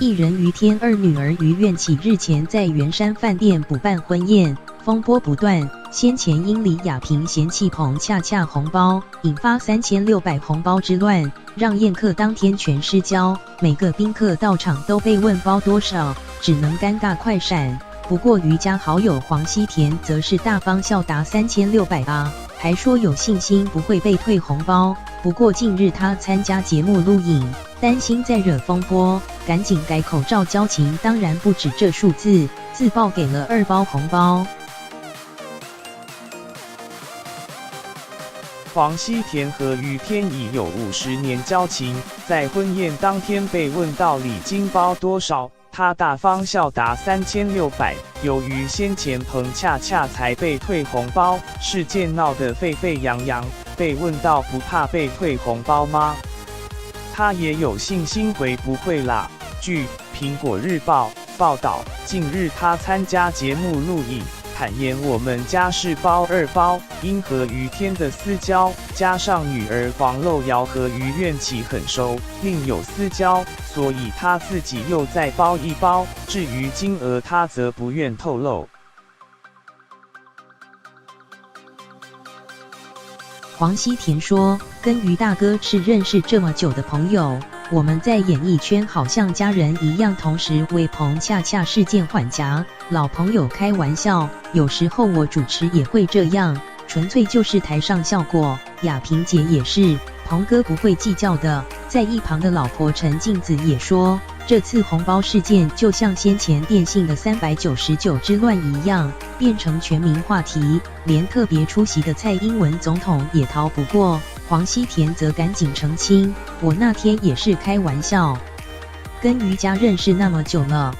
艺人于天二女儿于愿起日前在圆山饭店补办婚宴，风波不断。先前因李亚平嫌弃彭恰恰红包，引发3600红包之乱，让宴客当天全失焦，每个宾客到场都被问包多少，只能尴尬快闪。不过瑜家好友黄西田则是大方笑答3600啊，还说有信心不会被退红包。不过近日他参加节目录影，担心再惹风波，赶紧改口罩交情当然不止这数字，自曝给了2包红包。黄西田和于天已有50年交情，在婚宴当天被问到礼金包多少，他大方笑答3600。由于先前彭恰恰才被退红包，事件闹得沸沸扬扬，被问到不怕被退红包吗？他也有信心回不会啦。据苹果日报报道，近日他参加节目录影，坦言我们家是包2包，因和于天的私交，加上女儿黄漏瑶和于愿起很熟，另有私交，所以他自己又再包1包，至于金额他则不愿透露。黄西田说，跟于大哥是认识这么久的朋友，我们在演艺圈好像家人一样，同时为彭恰恰事件缓颊，老朋友开玩笑，有时候我主持也会这样，纯粹就是台上效果。亚萍姐也是，彭哥不会计较的。在一旁的老婆陈静子也说，这次红包事件就像先前电信的399之乱一样，变成全民话题，连特别出席的蔡英文总统也逃不过。黄西田则赶紧澄清，我那天也是开玩笑，跟于家认识那么久了，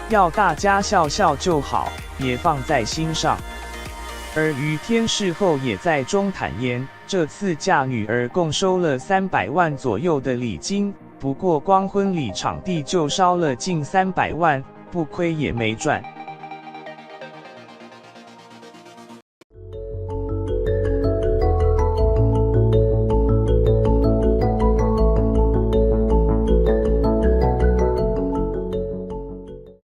要大家笑笑就好，别放在心上。而于天事后也在中坦言，这次嫁女儿共收了300万左右的礼金，不过光婚礼场地就烧了近300万，不亏也没赚。